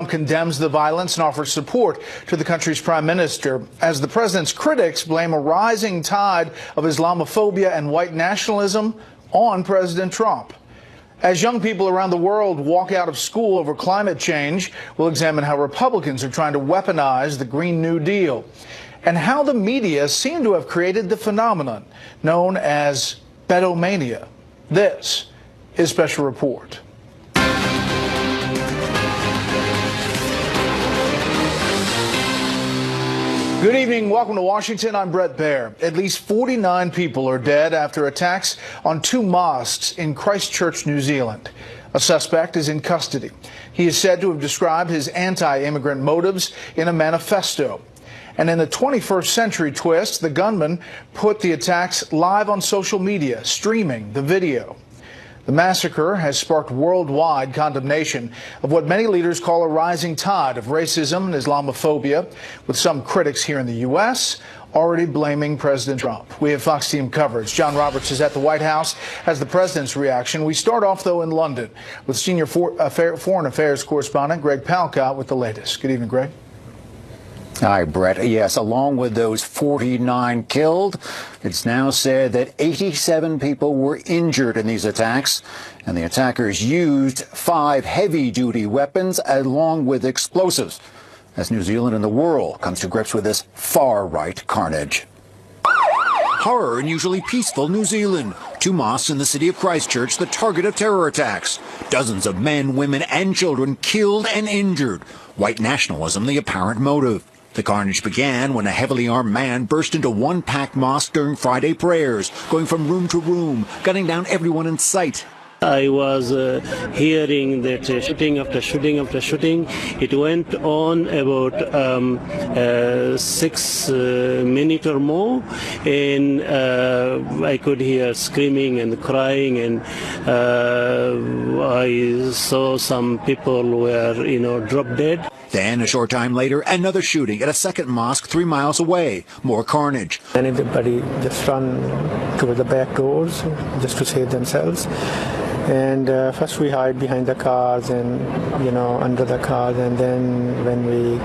Condemns the violence and offers support to the country's prime minister as the president's critics blame a rising tide of Islamophobia and white nationalism on President Trump. As young people around the world walk out of school over climate change, we'll examine how Republicans are trying to weaponize the Green New Deal and how the media seem to have created the phenomenon known as pedomania. This is Special Report. Good evening. Welcome to Washington. I'm Baier. At least 49 people are dead after attacks on two mosques in Christchurch, New Zealand. A suspect is in custody. He is said to have described his anti-immigrant motives in a manifesto. And in the 21st century twist, the gunman put the attacks live on social media, streaming the video. The massacre has sparked worldwide condemnation of what many leaders call a rising tide of racism and Islamophobia, with some critics here in the U.S. already blaming President Trump. We have Fox team coverage. John Roberts is at the White House, has the president's reaction. We start off, though, in London with senior foreign affairs correspondent Greg Palcott with the latest. Good evening, Greg. Hi, Brett. Yes, along with those 49 killed, it's now said that 87 people were injured in these attacks, and the attackers used 5 heavy-duty weapons along with explosives as New Zealand and the world comes to grips with this far-right carnage. Horror in usually peaceful New Zealand. 2 mosques in the city of Christchurch, the target of terror attacks. Dozens of men, women, and children killed and injured. White nationalism the apparent motive. The carnage began when a heavily armed man burst into one packed mosque during Friday prayers, going from room to room, gunning down everyone in sight. I was hearing that shooting after shooting after shooting. It went on about 6 minutes or more, and I could hear screaming and crying, and I saw some people were, drop dead. Then, a short time later, another shooting at a second mosque 3 miles away. More carnage. And everybody just run toward the back doors just to save themselves. And first we hide behind the cars and, under the cars. And then when we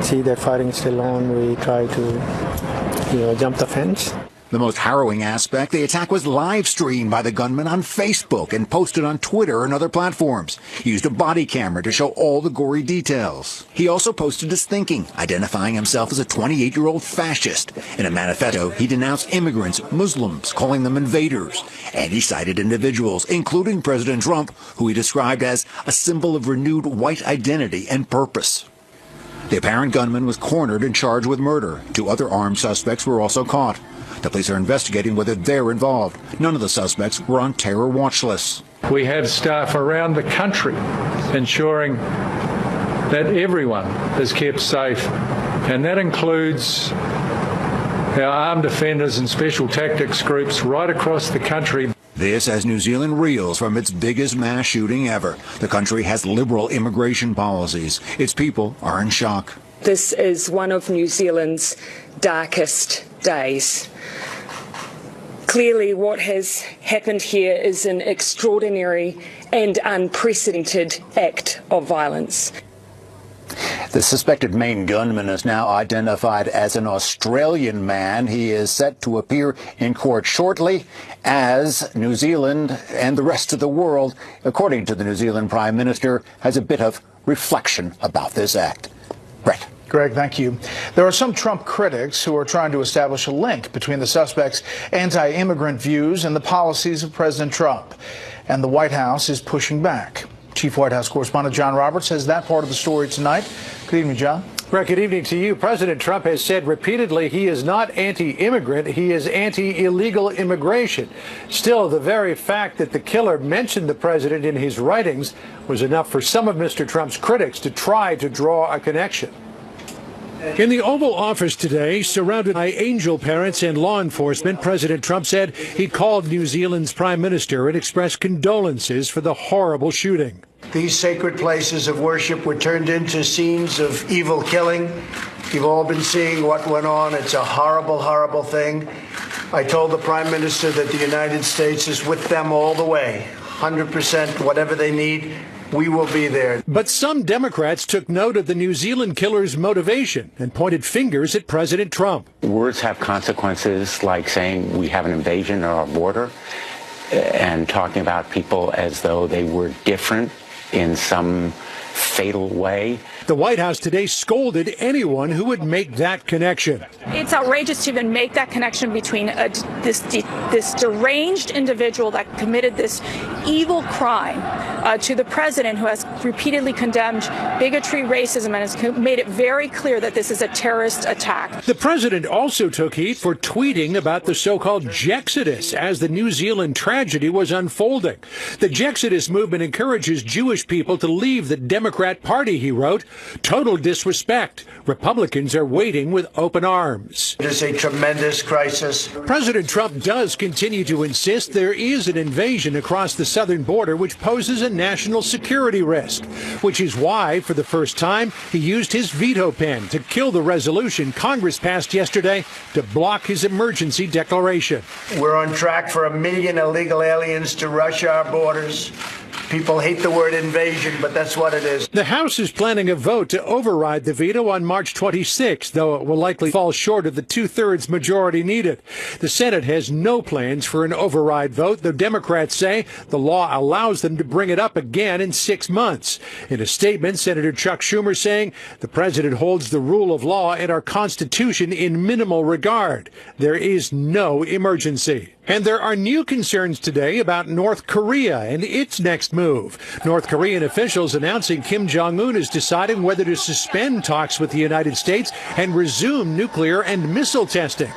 see that firing is still on, we try to, jump the fence. The most harrowing aspect, the attack was live streamed by the gunman on Facebook and posted on Twitter and other platforms. He used a body camera to show all the gory details. He also posted his thinking, identifying himself as a 28-year-old fascist. In a manifesto, he denounced immigrants, Muslims, calling them invaders. And he cited individuals, including President Trump, who he described as a symbol of renewed white identity and purpose. The apparent gunman was cornered and charged with murder. 2 other armed suspects were also caught. The police are investigating whether they're involved. None of the suspects were on terror watch lists. We have staff around the country ensuring that everyone is kept safe, and that includes our armed defenders and special tactics groups right across the country. This as New Zealand reels from its biggest mass shooting ever. The country has liberal immigration policies. Its people are in shock. This is one of New Zealand's darkest days. Clearly, what has happened here is an extraordinary and unprecedented act of violence. The suspected main gunman is now identified as an Australian man. He is set to appear in court shortly as New Zealand and the rest of the world, according to the New Zealand Prime Minister, has a bit of reflection about this act. Brett. Greg, thank you. There are some Trump critics who are trying to establish a link between the suspect's anti-immigrant views and the policies of President Trump. And the White House is pushing back. Chief White House correspondent John Roberts has that part of the story tonight. Good evening, John. Brett, good evening to you. President Trump has said repeatedly he is not anti-immigrant, he is anti-illegal immigration. Still, the very fact that the killer mentioned the president in his writings was enough for some of Mr. Trump's critics to try to draw a connection. In the Oval Office today, surrounded by angel parents and law enforcement, President Trump said he called New Zealand's prime minister and expressed condolences for the horrible shooting. These sacred places of worship were turned into scenes of evil killing. You've all been seeing what went on. It's a horrible, horrible thing. I told the prime minister that the United States is with them all the way, 100%, whatever they need. we will be there. But some Democrats took note of the New Zealand killer's motivation and pointed fingers at President Trump. Words have consequences, like saying we have an invasion at our border and talking about people as though they were different in some fatal way. The White House today scolded anyone who would make that connection. It's outrageous to even make that connection between this deranged individual that committed this evil crime to the president, who has repeatedly condemned bigotry, racism, and has made it very clear that this is a terrorist attack. The president also took heat for tweeting about the so-called Jexodus as the New Zealand tragedy was unfolding. The Jexodus movement encourages Jewish people to leave the Democrat Party, he wrote. Total disrespect. Republicans are waiting with open arms. It is a tremendous crisis. President Trump does continue to insist there is an invasion across the southern border which poses a national security risk, which is why, for the first time, he used his veto pen to kill the resolution Congress passed yesterday to block his emergency declaration. We're on track for 1 million illegal aliens to rush our borders. People hate the word invasion, but that's what it is. The House is planning a vote to override the veto on March 26, though it will likely fall short of the two-thirds majority needed. The Senate has no plans for an override vote, though Democrats say the law allows them to bring it up again in 6 months. In a statement, Senator Chuck Schumer saying the president holds the rule of law and our Constitution in minimal regard. There is no emergency. And there are new concerns today about North Korea and its next move. North Korean officials announcing Kim Jong-un is deciding whether to suspend talks with the United States and resume nuclear and missile testing.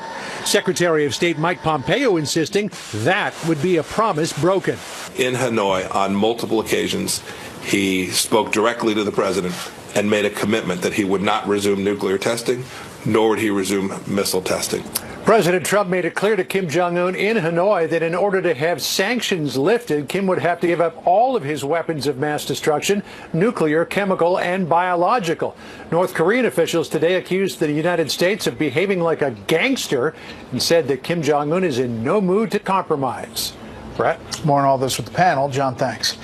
Secretary of State Mike Pompeo insisting that would be a promise broken. In Hanoi, on multiple occasions, he spoke directly to the president and made a commitment that he would not resume nuclear testing, nor would he resume missile testing. President Trump made it clear to Kim Jong-un in Hanoi that in order to have sanctions lifted, Kim would have to give up all of his weapons of mass destruction, nuclear, chemical, and biological. North Korean officials today accused the United States of behaving like a gangster and said that Kim Jong-un is in no mood to compromise. Brett? More on all this with the panel. John, thanks.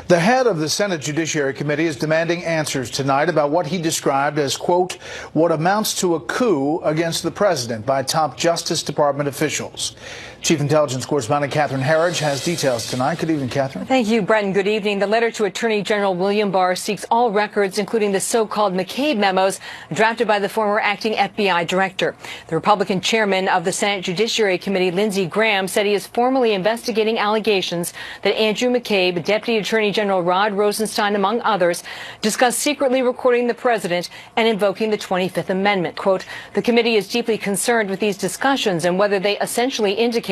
The head of the Senate Judiciary Committee is demanding answers tonight about what he described as, quote, what amounts to a coup against the president by top Justice Department officials. Chief Intelligence Correspondent Catherine Herridge has details tonight. Good evening, Catherine. Thank you, Brett, and good evening. The letter to Attorney General William Barr seeks all records, including the so-called McCabe memos drafted by the former acting FBI director. The Republican chairman of the Senate Judiciary Committee, Lindsey Graham, said he is formally investigating allegations that Andrew McCabe, Deputy Attorney General Rod Rosenstein, among others, discussed secretly recording the president and invoking the 25th Amendment. Quote, the committee is deeply concerned with these discussions and whether they essentially indicate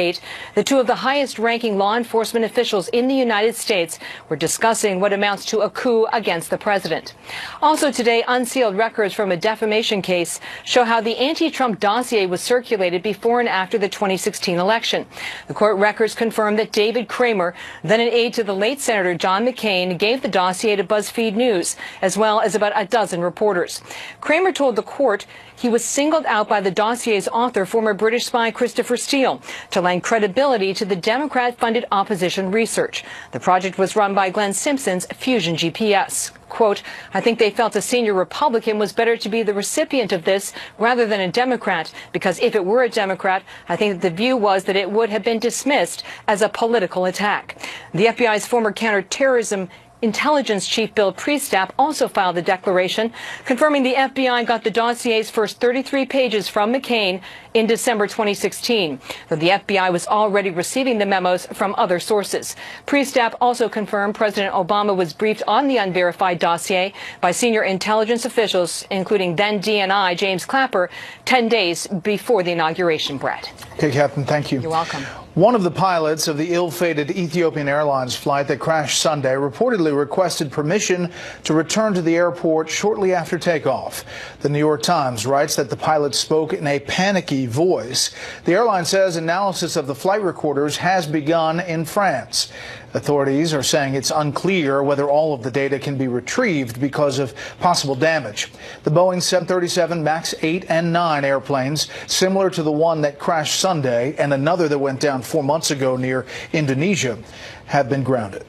that two of the highest-ranking law enforcement officials in the United States were discussing what amounts to a coup against the president. Also today, unsealed records from a defamation case show how the anti-Trump dossier was circulated before and after the 2016 election. The court records confirm that David Kramer, then an aide to the late Senator John McCain, gave the dossier to BuzzFeed News, as well as about a dozen reporters. Kramer told the court he was singled out by the dossier's author, former British spy Christopher Steele, to lend credibility to the Democrat-funded opposition research. The project was run by Glenn Simpson's Fusion GPS. Quote, I think they felt a senior Republican was better to be the recipient of this rather than a Democrat, because if it were a Democrat, I think that the view was that it would have been dismissed as a political attack. The FBI's former counterterrorism Intelligence Chief Bill Priestap also filed a declaration confirming the FBI got the dossier's first 33 pages from McCain in December 2016, though the FBI was already receiving the memos from other sources. Priestap also confirmed President Obama was briefed on the unverified dossier by senior intelligence officials, including then DNI James Clapper, 10 days before the inauguration, Brett. Okay, Captain, thank you. You're welcome. One of the pilots of the ill-fated Ethiopian Airlines flight that crashed Sunday reportedly requested permission to return to the airport shortly after takeoff. The New York Times writes that the pilot spoke in a panicky voice. The airline says analysis of the flight recorders has begun in France. Authorities are saying it's unclear whether all of the data can be retrieved because of possible damage. The Boeing 737 MAX 8 and 9 airplanes, similar to the one that crashed Sunday and another that went down 4 months ago near Indonesia, have been grounded.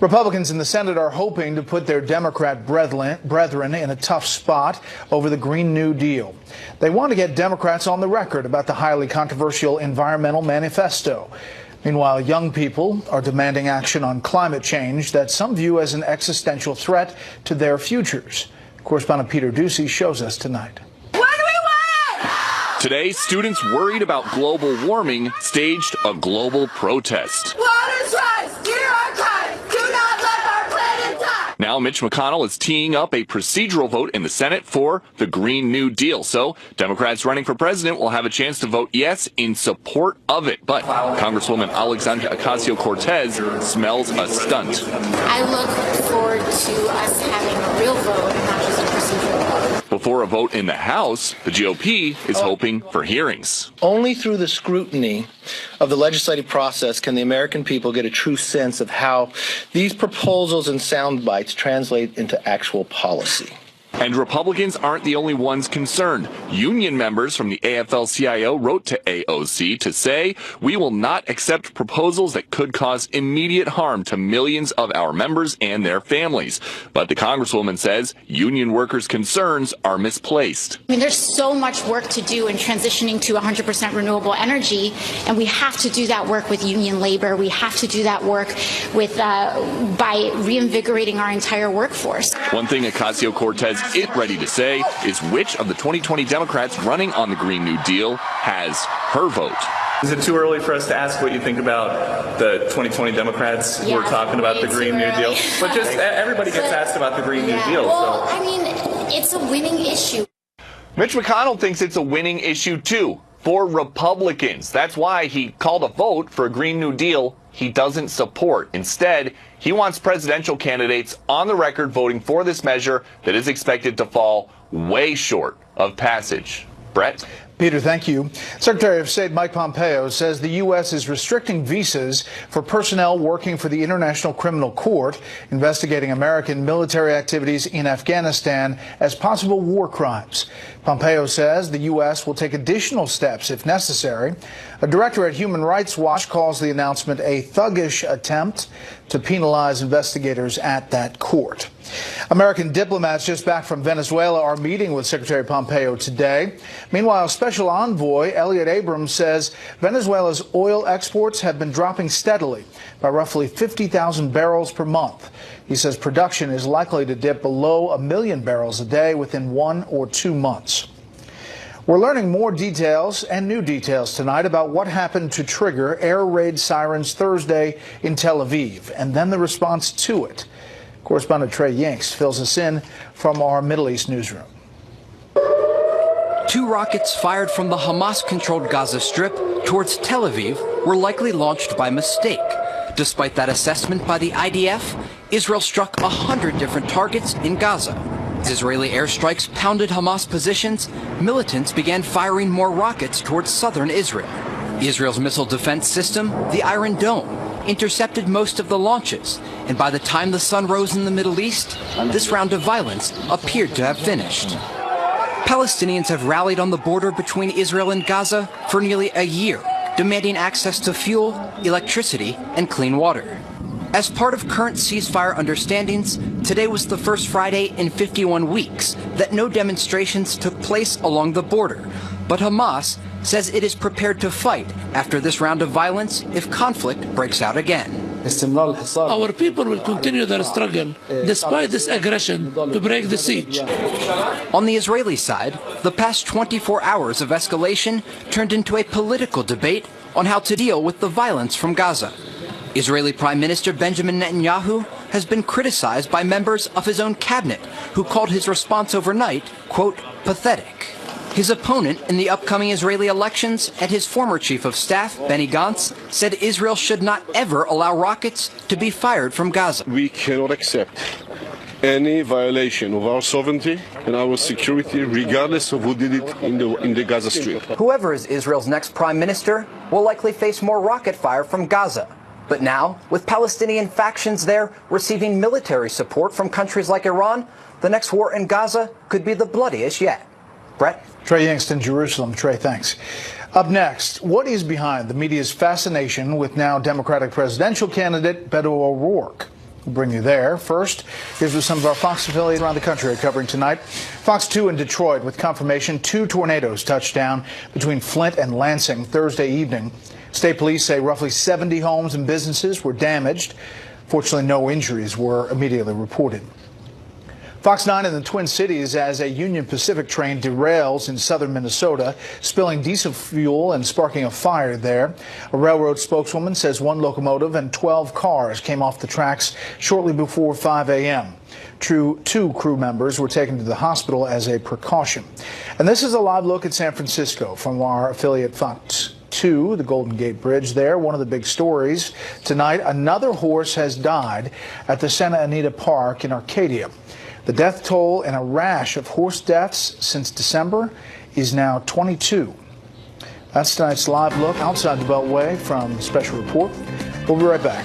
Republicans in the Senate are hoping to put their Democrat brethren in a tough spot over the Green New Deal. They want to get Democrats on the record about the highly controversial environmental manifesto. Meanwhile, young people are demanding action on climate change that some view as an existential threat to their futures. Correspondent Peter Ducey shows us tonight. Today, students worried about global warming staged a global protest. Water's rise, deer are kind, do not let our planet die. Now Mitch McConnell is teeing up a procedural vote in the Senate for the Green New Deal. So Democrats running for president will have a chance to vote yes in support of it. But Congresswoman Alexandria Ocasio-Cortez smells a stunt. I look forward to us having a real vote and not just a procedural vote. Before a vote in the House, the GOP is hoping for hearings. Only through the scrutiny of the legislative process can the American people get a true sense of how these proposals and sound bites translate into actual policy. And Republicans aren't the only ones concerned. Union members from the AFL-CIO wrote to AOC to say, "We will not accept proposals that could cause immediate harm to millions of our members and their families." But the Congresswoman says union workers' concerns are misplaced. I mean, there's so much work to do in transitioning to 100% renewable energy, and we have to do that work with union labor. We have to do that work with by reinvigorating our entire workforce. One thing Ocasio-Cortez isn't ready to say is which of the 2020 Democrats running on the Green New Deal has her vote. Is it too early for us to ask what you think about the 2020 Democrats who are talking about the Green New Deal? But just everybody gets asked about the Green New Deal. Well, I mean, it's a winning issue. Mitch McConnell thinks it's a winning issue, too, for Republicans. That's why he called a vote for a Green New Deal he doesn't support. Instead, he wants presidential candidates on the record voting for this measure that is expected to fall way short of passage. Brett? Peter, thank you. Secretary of State Mike Pompeo says the U.S. is restricting visas for personnel working for the International Criminal Court, investigating American military activities in Afghanistan as possible war crimes. Pompeo says the U.S. will take additional steps if necessary. A director at Human Rights Watch calls the announcement a thuggish attempt to penalize investigators at that court. American diplomats just back from Venezuela are meeting with Secretary Pompeo today. Meanwhile, Special Envoy Elliot Abrams says Venezuela's oil exports have been dropping steadily by roughly 50,000 barrels per month. He says production is likely to dip below 1 million barrels a day within 1 or 2 months. We're learning more details and new details tonight about what happened to trigger air raid sirens Thursday in Tel Aviv, and then the response to it. Correspondent Trey Yanks fills us in from our Middle East newsroom. 2 rockets fired from the Hamas-controlled Gaza Strip towards Tel Aviv were likely launched by mistake. Despite that assessment by the IDF, Israel struck 100 different targets in Gaza. As Israeli airstrikes pounded Hamas positions, militants began firing more rockets towards southern Israel. Israel's missile defense system, the Iron Dome, intercepted most of the launches, and by the time the sun rose in the Middle East, this round of violence appeared to have finished. Palestinians have rallied on the border between Israel and Gaza for nearly a year, demanding access to fuel, electricity, and clean water. As part of current ceasefire understandings, today was the first Friday in 51 weeks that no demonstrations took place along the border. But Hamas says it is prepared to fight after this round of violence if conflict breaks out again. Our people will continue their struggle despite this aggression to break the siege. On the Israeli side, the past 24 hours of escalation turned into a political debate on how to deal with the violence from Gaza. Israeli Prime Minister Benjamin Netanyahu has been criticized by members of his own cabinet, who called his response overnight, quote, pathetic. His opponent in the upcoming Israeli elections and his former chief of staff, Benny Gantz, said Israel should not ever allow rockets to be fired from Gaza. We cannot accept any violation of our sovereignty and our security, regardless of who did it in the Gaza Strip. Whoever is Israel's next prime minister will likely face more rocket fire from Gaza. But now, with Palestinian factions there receiving military support from countries like Iran, the next war in Gaza could be the bloodiest yet. Brett? Trey Yanks in Jerusalem. Trey, thanks. Up next, what is behind the media's fascination with now Democratic presidential candidate Beto O'Rourke? We'll bring you there. First, here's what some of our Fox affiliates around the country are covering tonight. Fox 2 in Detroit with confirmation 2 tornadoes touched down between Flint and Lansing Thursday evening. State police say roughly 70 homes and businesses were damaged. Fortunately, no injuries were immediately reported. Fox 9 in the Twin Cities as a Union Pacific train derails in southern Minnesota, spilling diesel fuel and sparking a fire there. A railroad spokeswoman says 1 locomotive and 12 cars came off the tracks shortly before 5 a.m. 2 crew members were taken to the hospital as a precaution. And this is a live look at San Francisco from our affiliate Fox 2, the Golden Gate Bridge there. One of the big stories tonight, another horse has died at the Santa Anita Park in Arcadia. The death toll in a rash of horse deaths since December is now 22. That's tonight's live look outside the Beltway from Special Report. We'll be right back.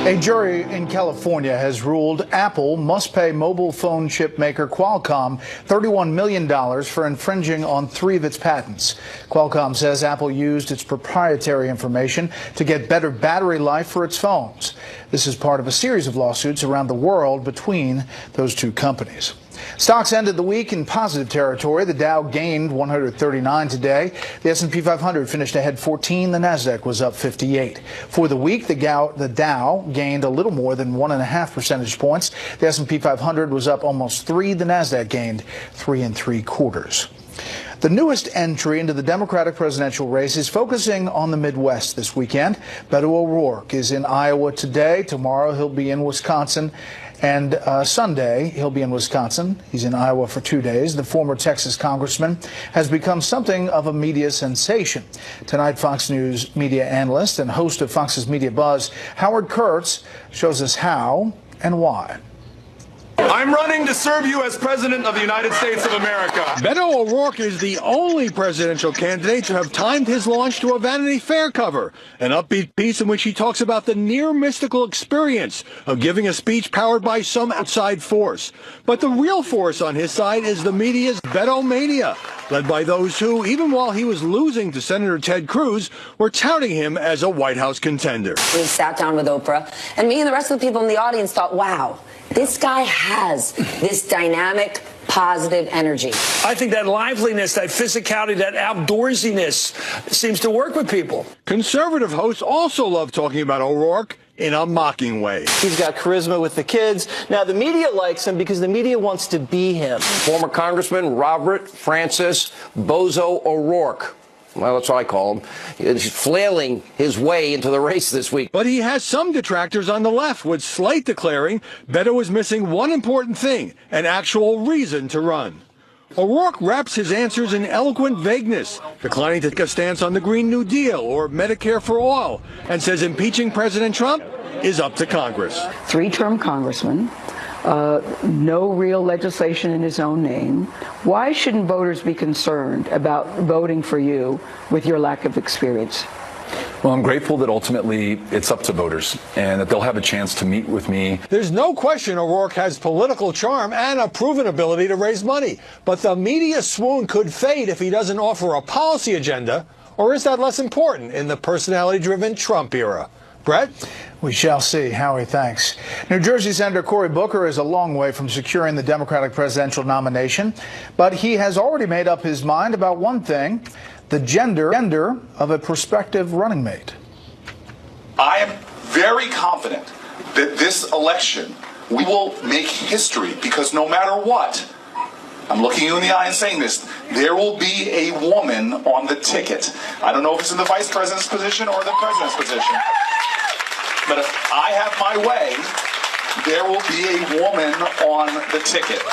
A jury in California has ruled Apple must pay mobile phone chip maker Qualcomm $31 million for infringing on 3 of its patents. Qualcomm says Apple used its proprietary information to get better battery life for its phones. This is part of a series of lawsuits around the world between those 2 companies. Stocks ended the week in positive territory. The Dow gained 139 today. The S&P 500 finished ahead 14. The Nasdaq was up 58. For the week, the Dow gained a little more than 1.5 percentage points. The S&P 500 was up almost 3. The Nasdaq gained 3 3/4. The newest entry into the Democratic presidential race is focusing on the Midwest this weekend. Beto O'Rourke is in Iowa today. Tomorrow he'll be in Wisconsin. And Sunday, he'll be in Wisconsin. He's in Iowa for 2 days. The former Texas congressman has become something of a media sensation. Tonight, Fox News media analyst and host of Fox's Media Buzz, Howard Kurtz, shows us how and why. I'm running to serve you as President of the United States of America. Beto O'Rourke is the only presidential candidate to have timed his launch to a Vanity Fair cover, an upbeat piece in which he talks about the near mystical experience of giving a speech powered by some outside force. But the real force on his side is the media's Beto mania, led by those who, even while he was losing to Senator Ted Cruz, were touting him as a White House contender. We sat down with Oprah, and me and the rest of the people in the audience thought, wow, this guy has this dynamic, positive energy. I think that liveliness, that physicality, that outdoorsiness seems to work with people. Conservative hosts also love talking about O'Rourke in a mocking way. He's got charisma with the kids. Now, the media likes him because the media wants to be him. Former Congressman Robert Francis Bozo O'Rourke. Well, that's what I call him. He's flailing his way into the race this week. But he has some detractors on the left, with Slate declaring Beto is missing one important thing, an actual reason to run. O'Rourke wraps his answers in eloquent vagueness, declining to take a stance on the Green New Deal or Medicare for all, and says impeaching President Trump is up to Congress. 3-term congressman. No real legislation in his own name. Why shouldn't voters be concerned about voting for you with your lack of experience? Well, I'm grateful that ultimately it's up to voters and that they'll have a chance to meet with me. There's no question O'Rourke has political charm and a proven ability to raise money. But the media swoon could fade if he doesn't offer a policy agenda. Or is that less important in the personality-driven Trump era? Brett? We shall see. Howie, thanks. New Jersey Senator Cory Booker is a long way from securing the Democratic presidential nomination, but he has already made up his mind about one thing, the gender of a prospective running mate. I am very confident that this election, we will make history because no matter what, I'm looking you in the eye and saying this, there will be a woman on the ticket. I don't know if it's in the vice president's position or the president's position. But if I have my way, there will be a woman on the ticket.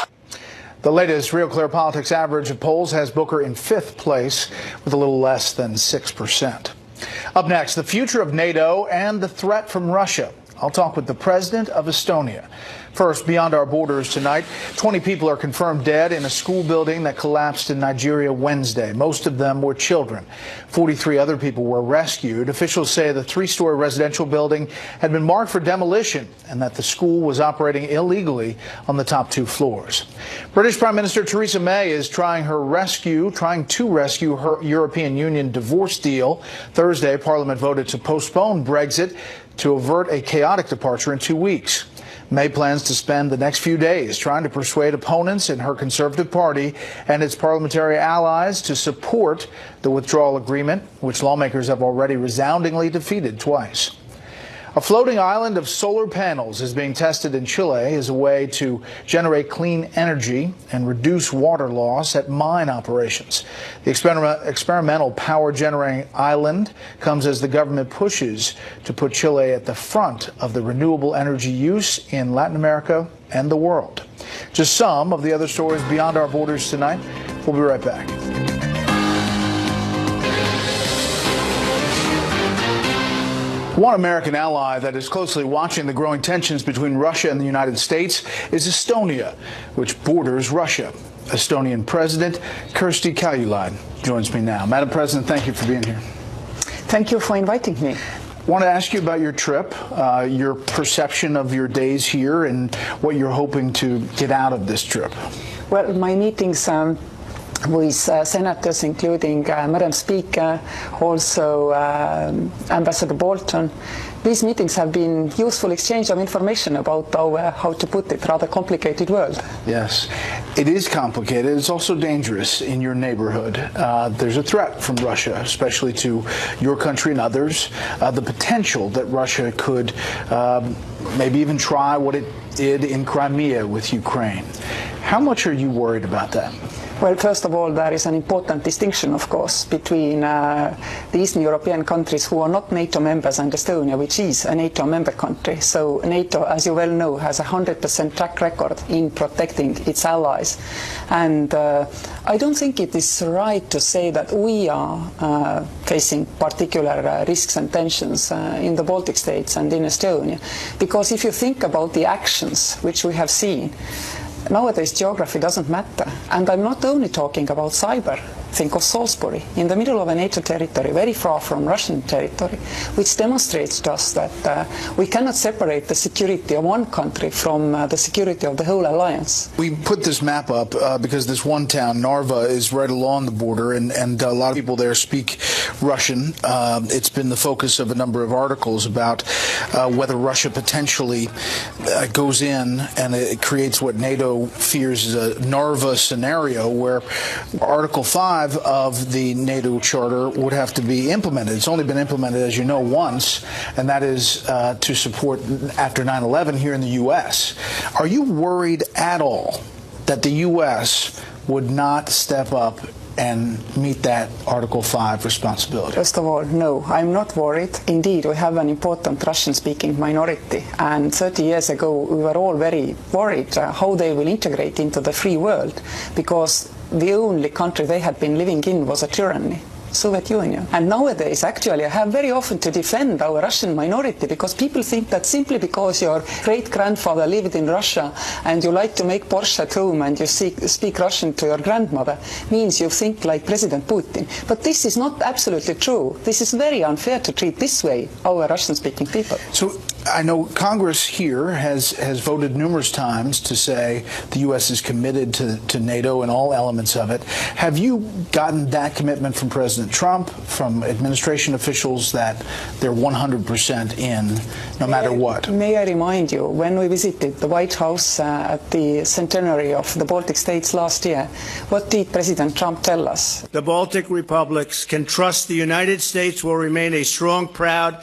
The latest Real Clear Politics average of polls has Booker in 5th place with a little less than 6%. Up next, the future of NATO and the threat from Russia. I'll talk with the president of Estonia. First, beyond our borders tonight, 20 people are confirmed dead in a school building that collapsed in Nigeria Wednesday. Most of them were children. 43 other people were rescued. Officials say the three-story residential building had been marked for demolition and that the school was operating illegally on the top two floors. British Prime Minister Theresa May is trying to rescue her European Union divorce deal. Thursday, Parliament voted to postpone Brexit to avert a chaotic departure in 2 weeks. May plans to spend the next few days trying to persuade opponents in her Conservative Party and its parliamentary allies to support the withdrawal agreement, which lawmakers have already resoundingly defeated twice. A floating island of solar panels is being tested in Chile as a way to generate clean energy and reduce water loss at mine operations. The experimental power generating island comes as the government pushes to put Chile at the front of the renewable energy use in Latin America and the world. Just some of the other stories beyond our borders tonight. We'll be right back. One American ally that is closely watching the growing tensions between Russia and the United States is Estonia, which borders Russia. Estonian President Kersti Kaljulaid joins me now. Madam President, thank you for being here. Thank you for inviting me. I want to ask you about your trip, your perception of your days here, and what you're hoping to get out of this trip. Well, my meetings with senators, including Madam Speaker, also Ambassador Bolton. These meetings have been useful exchange of information about our, how to put it, rather complicated world. Yes, it is complicated. It's also dangerous in your neighborhood. There's a threat from Russia, especially to your country and others. The potential that Russia could maybe even try what it did in Crimea with Ukraine. How much are you worried about that? Well, first of all, there is an important distinction, of course, between the Eastern European countries who are not NATO members and Estonia, which is a NATO member country. So NATO, as you well know, has a 100% track record in protecting its allies. And I don't think it is right to say that we are facing particular risks and tensions in the Baltic states and in Estonia. Because if you think about the actions which we have seen, nowadays geography doesn't matter. And I'm not only talking about cyber. Think of Salisbury, in the middle of a NATO territory, very far from Russian territory, which demonstrates to us that we cannot separate the security of one country from the security of the whole alliance. We put this map up because this one town, Narva, is right along the border, and a lot of people there speak Russian. It's been the focus of a number of articles about whether Russia potentially goes in and it creates what NATO fears is a Narva scenario where Article 5 of the NATO Charter would have to be implemented. It's only been implemented, as you know, once, and that is to support after 9/11 here in the U.S. Are you worried at all that the U.S. would not step up and meet that Article 5 responsibility? First of all, no, I'm not worried. Indeed, we have an important Russian-speaking minority, and 30 years ago we were all very worried how they will integrate into the free world, because the only country they had been living in was a tyranny. Soviet Union. And nowadays, actually, I have very often to defend our Russian minority, because people think that simply because your great-grandfather lived in Russia and you like to make Porsche at home and you speak Russian to your grandmother means you think like President Putin. But this is not absolutely true. This is very unfair to treat this way our Russian-speaking people. So I know Congress here has voted numerous times to say the U.S. is committed to NATO and all elements of it. Have you gotten that commitment from President Trump, from administration officials, that they're 100% in, no matter what? May I remind you, when we visited the White House at the centenary of the Baltic states last year, what did President Trump tell us? The Baltic republics can trust the United States will remain a strong, proud,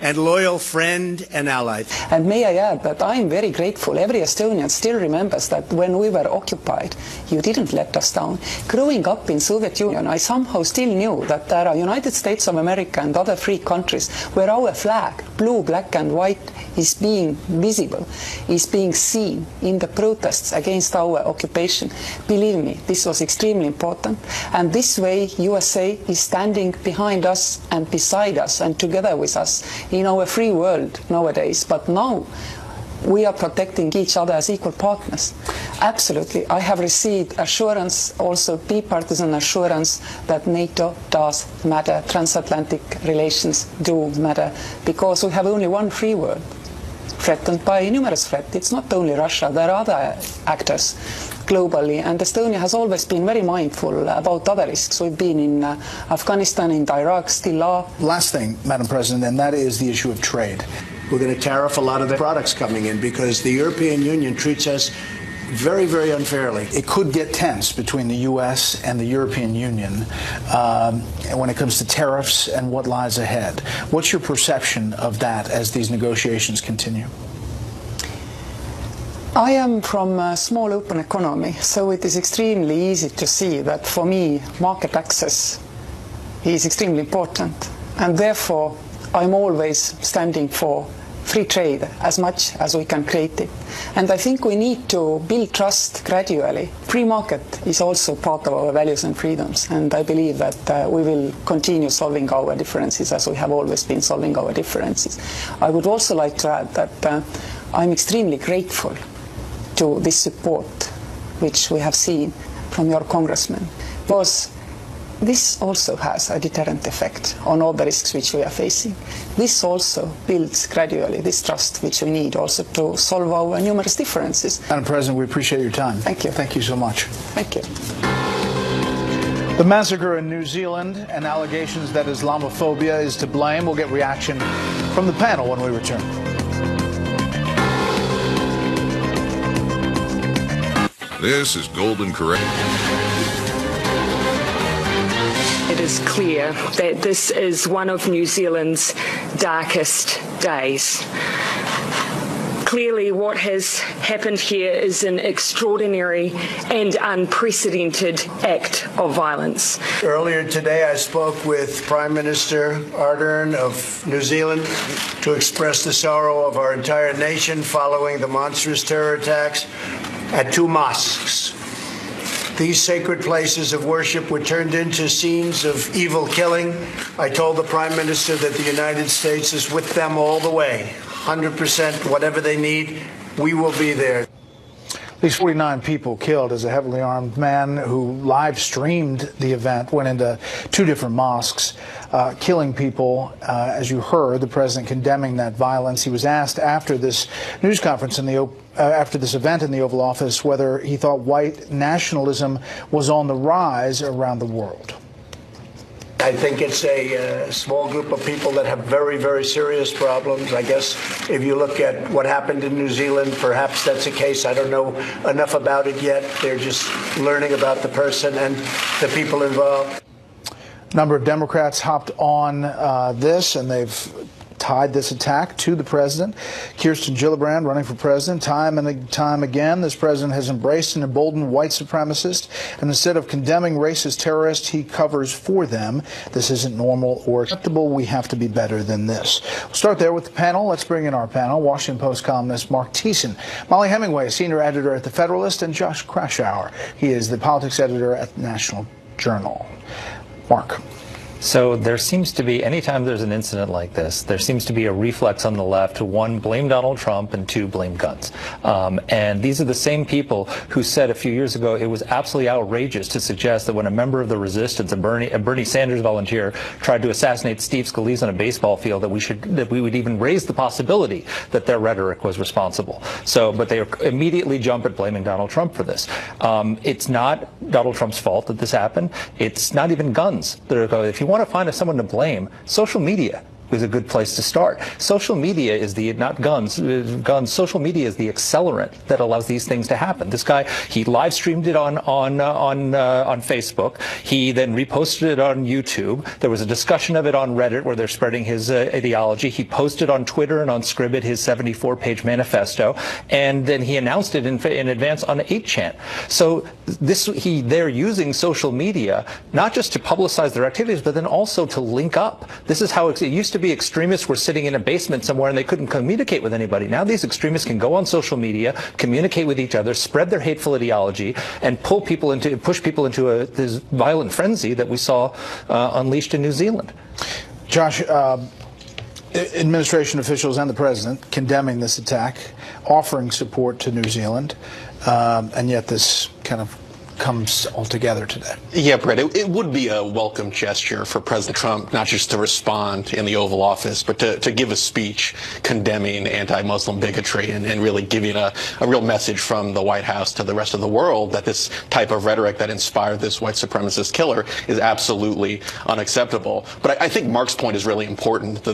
and loyal friend and ally. And may I add that I'm very grateful. Every Estonian still remembers that when we were occupied, you didn't let us down. Growing up in Soviet Union, I somehow still knew that there are United States of America and other free countries where our flag, blue, black and white, is being visible, is being seen in the protests against our occupation. Believe me, this was extremely important. And this way, USA is standing behind us and beside us and together with us in our free world nowadays. But now we are protecting each other as equal partners. Absolutely. I have received assurance, also bipartisan assurance, that NATO does matter, transatlantic relations do matter, because we have only one free world, threatened by numerous threats. It's not only Russia, there are other actors globally, and Estonia has always been very mindful about other risks. We've been in Afghanistan, in Iraq, still are. Last thing, Madam President, and that is the issue of trade. We're going to tariff a lot of the products coming in because the European Union treats us very, very unfairly. It could get tense between the U.S. and the European Union when it comes to tariffs and what lies ahead. What's your perception of that as these negotiations continue? I am from a small open economy, so it is extremely easy to see that for me market access is extremely important, and therefore I'm always standing for free trade as much as we can create it. And I think we need to build trust gradually. Free market is also part of our values and freedoms, and I believe that we will continue solving our differences as we have always been solving our differences. I would also like to add that I'm extremely grateful to this support which we have seen from your congressmen, because this also has a deterrent effect on all the risks which we are facing. This also builds gradually this trust which we need also to solve our numerous differences. Madam President, we appreciate your time. Thank you. Thank you so much. Thank you. The massacre in New Zealand and allegations that Islamophobia is to blame. We'll get reaction from the panel when we return. This is Golden Correct. It is clear that this is one of New Zealand's darkest days. Clearly, what has happened here is an extraordinary and unprecedented act of violence. Earlier today, I spoke with Prime Minister Ardern of New Zealand to express the sorrow of our entire nation following the monstrous terror attacks at 2 mosques. These sacred places of worship were turned into scenes of evil killing. I told the Prime Minister that the United States is with them all the way. 100%, whatever they need, we will be there. At least 49 people killed as a heavily armed man who live streamed the event went into 2 different mosques, killing people. As you heard, the president condemning that violence. He was asked after this news conference after this event in the Oval Office whether he thought white nationalism was on the rise around the world. I think it's a small group of people that have very, very serious problems. I guess if you look at what happened in New Zealand, perhaps that's a case. I don't know enough about it yet. They're just learning about the person and the people involved. A number of Democrats hopped on this, and they've tied this attack to the president. Kirsten Gillibrand running for president. Time and time again, this president has embraced and emboldened white supremacists, and instead of condemning racist terrorists, he covers for them. This isn't normal or acceptable. We have to be better than this. We'll start there with the panel. Let's bring in our panel. Washington Post columnist Mark Thiessen, Molly Hemingway, senior editor at The Federalist, and Josh Kraushaar. He is the politics editor at the National Journal. Mark. So there seems to be, anytime there's an incident like this, there seems to be a reflex on the left to 1, blame Donald Trump, and 2, blame guns. And these are the same people who said a few years ago it was absolutely outrageous to suggest that when a member of the resistance, a Bernie Sanders volunteer, tried to assassinate Steve Scalise on a baseball field, that we would even raise the possibility that their rhetoric was responsible. But they immediately jump at blaming Donald Trump for this. It's not Donald Trump's fault that this happened. It's not even guns that are going. If you want to find someone to blame, social media is a good place to start. Social media is not guns. Social media is the accelerant that allows these things to happen. This guy, he live streamed it on Facebook. He then reposted it on YouTube. There was a discussion of it on Reddit where they're spreading his ideology. He posted on Twitter and on Scribd his 74-page manifesto, and then he announced it in advance on 8chan. So they're using social media not just to publicize their activities, but then also to link up. This is how it used to be. Extremists were sitting in a basement somewhere and they couldn't communicate with anybody. Now these extremists can go on social media, communicate with each other, spread their hateful ideology, and push people into this violent frenzy that we saw unleashed in New Zealand. Josh, Administration officials and the president condemning this attack, offering support to New Zealand, and yet this kind of comes all together today. Yeah, Brett, it would be a welcome gesture for President Trump, not just to respond in the Oval Office, but to give a speech condemning anti-Muslim bigotry and really giving a real message from the White House to the rest of the world that this type of rhetoric that inspired this white supremacist killer is absolutely unacceptable. But I think Mark's point is really important, the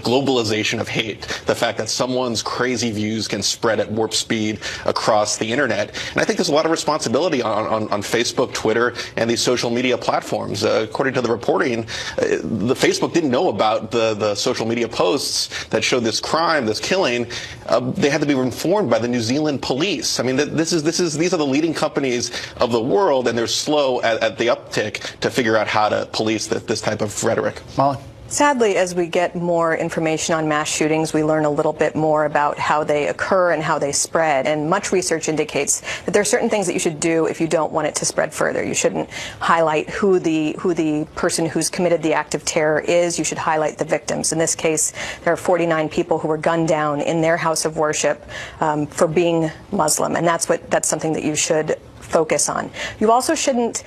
globalization of hate, the fact that someone's crazy views can spread at warp speed across the internet. And I think there's a lot of responsibility on Facebook, Twitter, and these social media platforms. According to the reporting, the Facebook didn't know about the social media posts that showed this crime, this killing. They had to be informed by the New Zealand police. I mean, these are the leading companies of the world, and they're slow at the uptick to figure out how to police this type of rhetoric. Molly? Sadly, as we get more information on mass shootings, we learn a little bit more about how they occur and how they spread. And much research indicates that there are certain things that you should do if you don't want it to spread further. You shouldn't highlight who the person who's committed the act of terror is. You should highlight the victims. In this case, there are 49 people who were gunned down in their house of worship for being Muslim, and that's something that you should focus on. You also shouldn't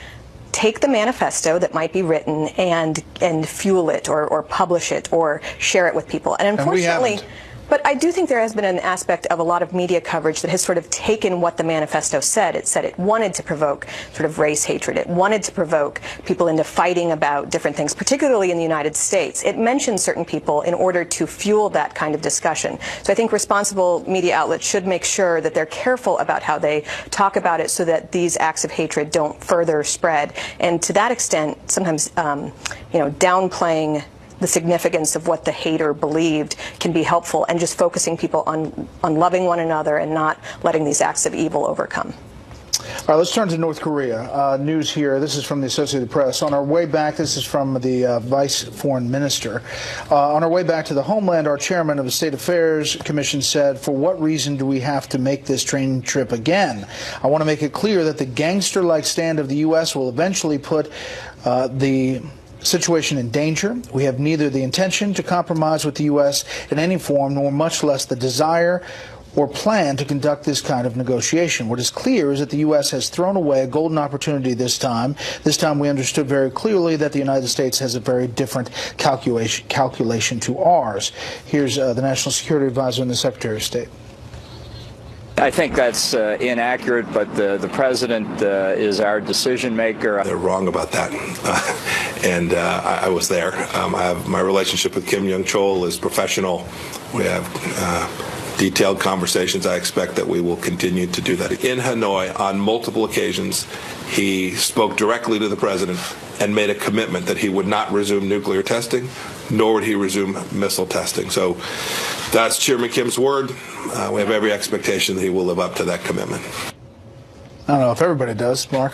take the manifesto that might be written and fuel it or publish it or share it with people. And unfortunately, but I do think there has been an aspect of a lot of media coverage that has sort of taken what the manifesto said. It said it wanted to provoke sort of race hatred. It wanted to provoke people into fighting about different things, particularly in the United States. It mentioned certain people in order to fuel that kind of discussion. So I think responsible media outlets should make sure that they're careful about how they talk about it so that these acts of hatred don't further spread. And to that extent, sometimes, downplaying the significance of what the hater believed can be helpful, and just focusing people on loving one another and not letting these acts of evil overcome. All right, let's turn to North Korea. News here. This is from the Associated Press. On our way back, this is from the Vice Foreign Minister. On our way back to the homeland, our chairman of the State Affairs Commission said, "For what reason do we have to make this train trip again? I want to make it clear that the gangster-like stand of the U.S. will eventually put the situation in danger. We have neither the intention to compromise with the U.S. in any form, nor much less the desire or plan to conduct this kind of negotiation. What is clear is that the U.S. has thrown away a golden opportunity this time. This time we understood very clearly that the United States has a very different calculation to ours." Here's the National Security Advisor and the Secretary of State. I think that's inaccurate, but the president is our decision maker. They're wrong about that, and I was there. My relationship with Kim Jong-chol is professional. We have detailed conversations. I expect that we will continue to do that. In Hanoi, on multiple occasions, he spoke directly to the president and made a commitment that he would not resume nuclear testing, nor would he resume missile testing. So that's Chairman Kim's word. We have every expectation that he will live up to that commitment. I don't know if everybody does, Mark.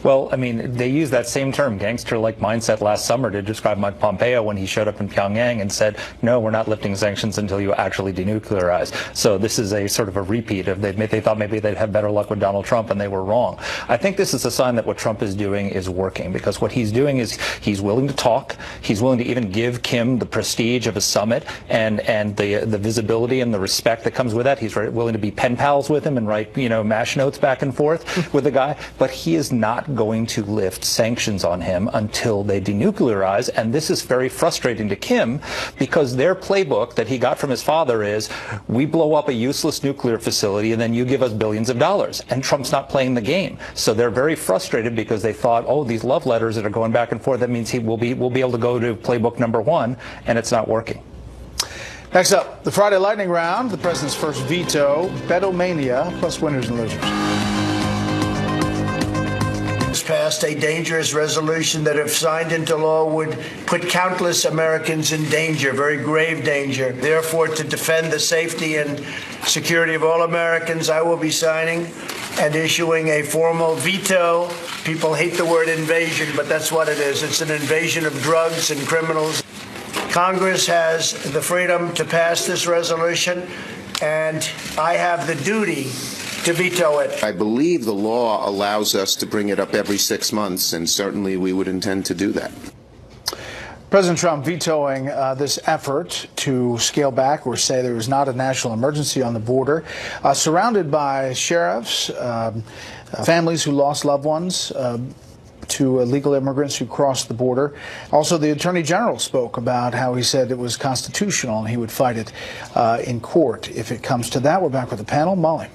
Well, I mean, they used that same term, gangster-like mindset, last summer to describe Mike Pompeo when he showed up in Pyongyang and said, no, we're not lifting sanctions until you actually denuclearize. So this is a sort of a repeat of they thought maybe they'd have better luck with Donald Trump, and they were wrong. I think this is a sign that what Trump is doing is working, because what he's doing is he's willing to talk. He's willing to even give Kim the prestige of a summit and the visibility and the respect that comes with that. He's willing to be pen pals with him and write, MASH notes back and forth with the guy, but he is not going to lift sanctions on him until they denuclearize. And this is very frustrating to Kim, because their playbook that he got from his father is, we blow up a useless nuclear facility and then you give us billions of dollars. And Trump's not playing the game. So they're very frustrated because they thought, oh, these love letters that are going back and forth, that means we'll be able to go to playbook number one, and it's not working. Next up, the Friday lightning round, the president's first veto, Betomania, plus winners and losers. Passed a dangerous resolution that, if signed into law, would put countless Americans in danger, very grave danger. Therefore, to defend the safety and security of all Americans, I will be signing and issuing a formal veto. People hate the word invasion, but that's what it is. It's an invasion of drugs and criminals. Congress has the freedom to pass this resolution, and I have the duty to veto it. I believe the law allows us to bring it up every 6 months, and certainly we would intend to do that. President Trump vetoing this effort to scale back or say there is not a national emergency on the border, surrounded by sheriffs, families who lost loved ones to illegal immigrants who crossed the border. Also, the Attorney General spoke about how he said it was constitutional and he would fight it in court if it comes to that. We're back with the panel. Molly.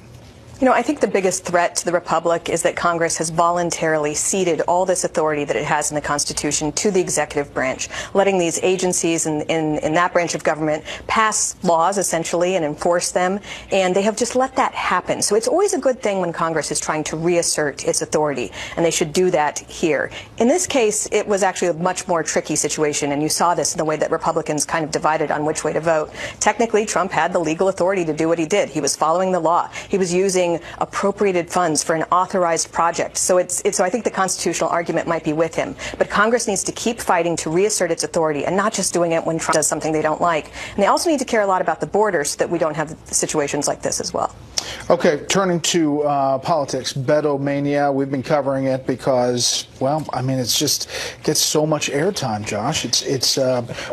You know, I think the biggest threat to the Republic is that Congress has voluntarily ceded all this authority that it has in the Constitution to the executive branch, letting these agencies in that branch of government pass laws, essentially, and enforce them, and they have just let that happen. So it's always a good thing when Congress is trying to reassert its authority, and they should do that here. In this case, it was actually a much more tricky situation, and you saw this in the way that Republicans kind of divided on which way to vote. Technically, Trump had the legal authority to do what he did. He was following the law. He was using appropriated funds for an authorized project. So so I think the constitutional argument might be with him. But Congress needs to keep fighting to reassert its authority and not just doing it when Trump does something they don't like. And they also need to care a lot about the border so that we don't have situations like this as well. Okay, turning to politics, Beto mania. We've been covering it because, well, I mean, it's just gets so much airtime, Josh.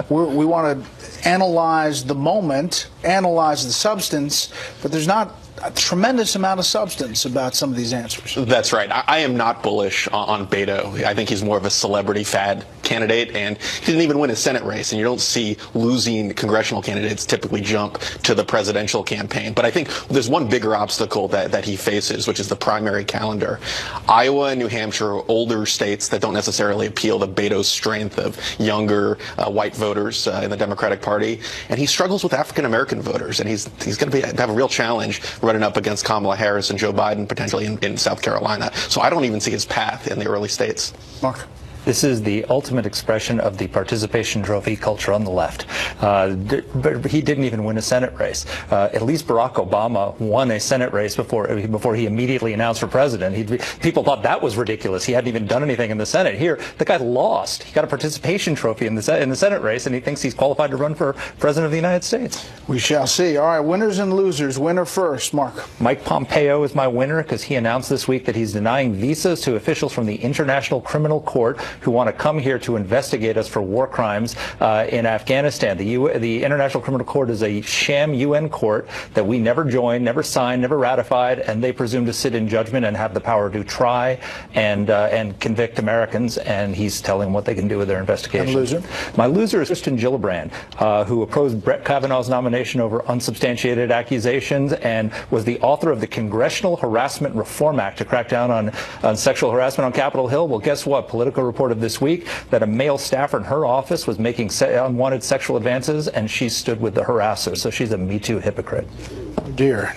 We want to analyze the moment, analyze the substance, but there's not a tremendous amount of substance about some of these answers. That's right. I am not bullish on Beto. I think he's more of a celebrity fad candidate, and he didn't even win a Senate race, and you don't see losing congressional candidates typically jump to the presidential campaign. But I think there's one bigger obstacle that he faces, which is the primary calendar. Iowa and New Hampshire are older states that don't necessarily appeal to Beto's strength of younger white voters in the Democratic Party, and he struggles with African-American voters, and he's going to have a real challenge running up against Kamala Harris and Joe Biden potentially in South Carolina. So I don't even see his path in the early states. Mark. This is the ultimate expression of the participation trophy culture on the left. But he didn't even win a Senate race. At least Barack Obama won a Senate race before he immediately announced for president. People thought that was ridiculous. He hadn't even done anything in the Senate. Here, the guy lost. He got a participation trophy in the Senate race, and he thinks he's qualified to run for president of the United States. We shall see. All right, winners and losers. Winner first, Mark. Mike Pompeo is my winner because he announced this week that he's denying visas to officials from the International Criminal Court who want to come here to investigate us for war crimes in Afghanistan. The International Criminal Court is a sham UN court that we never joined, never signed, never ratified, and they presume to sit in judgment and have the power to try and convict Americans, and he's telling them what they can do with their investigation. And loser? My loser is Kristen Gillibrand, who opposed Brett Kavanaugh's nomination over unsubstantiated accusations and was the author of the Congressional Harassment Reform Act to crack down on sexual harassment on Capitol Hill. Well, guess what? Politico reported this week that a male staffer in her office was making unwanted sexual advances, and she stood with the harasser. So she's a Me Too hypocrite. Oh dear.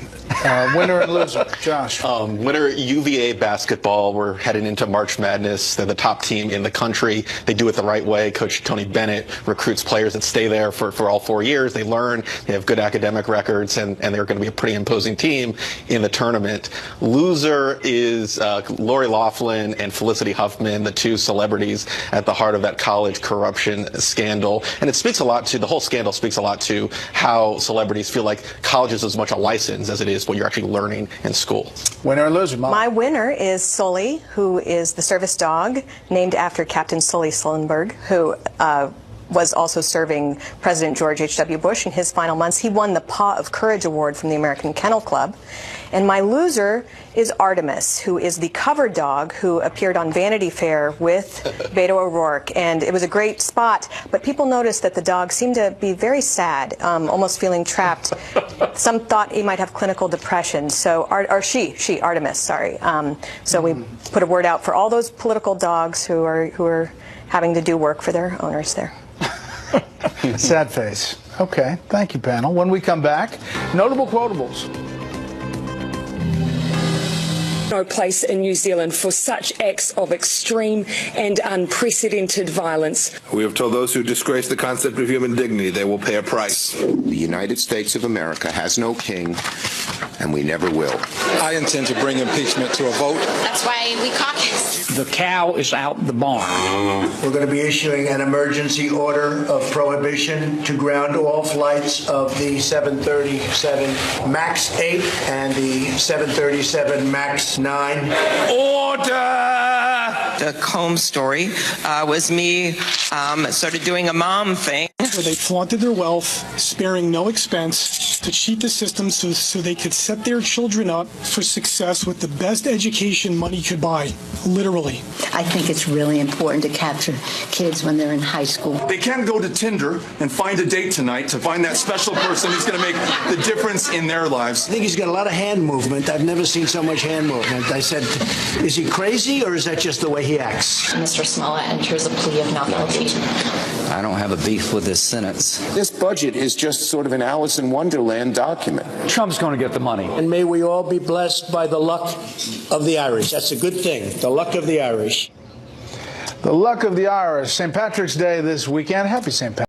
Winner and loser, Josh. Winner, UVA basketball. We're heading into March Madness. They're the top team in the country. They do it the right way. Coach Tony Bennett recruits players that stay there for all 4 years. They learn. They have good academic records, and they're going to be a pretty imposing team in the tournament. Loser is Lori Loughlin and Felicity Huffman, the two celebrities at the heart of that college corruption scandal. And it speaks a lot to, the whole scandal speaks a lot to how celebrities feel like college is as much a license as it is what you're actually learning in school. Winner or loser, Mom? My winner is Sully, who is the service dog named after Captain Sully Sullenberg, who was also serving President George H.W. Bush in his final months. He won the Paw of Courage Award from the American Kennel Club. And my loser is Artemis, who is the cover dog who appeared on Vanity Fair with Beto O'Rourke. And it was a great spot, but people noticed that the dog seemed to be very sad, almost feeling trapped. Some thought he might have clinical depression. So, Artemis, sorry. So we put a word out for all those political dogs who are having to do work for their owners there. Sad face. Okay, thank you, panel. When we come back, notable quotables. No place in New Zealand for such acts of extreme and unprecedented violence. We have told those who disgrace the concept of human dignity they will pay a price. The United States of America has no king, and we never will. I intend to bring impeachment to a vote. That's why we caucus. The cow is out the barn. We're going to be issuing an emergency order of prohibition to ground all flights of the 737 MAX 8 and the 737 MAX 9. The Combs story was me sort of doing a mom thing. Where they flaunted their wealth, sparing no expense to cheat the system so they could set their children up for success with the best education money could buy, literally. I think it's really important to capture kids when they're in high school. They can't go to Tinder and find a date tonight to find that special person who's going to make the difference in their lives. I think he's got a lot of hand movement. I've never seen so much hand movement. I said, is he crazy or is that just the way he acts? Mr. Smollett enters a plea of not guilty. I don't have a beef with this sentence. This budget is just sort of an Alice in Wonderland document. Trump's going to get the money. And may we all be blessed by the luck of the Irish. That's a good thing, the luck of the Irish. The luck of the Irish. St. Patrick's Day this weekend. Happy St. Patrick's.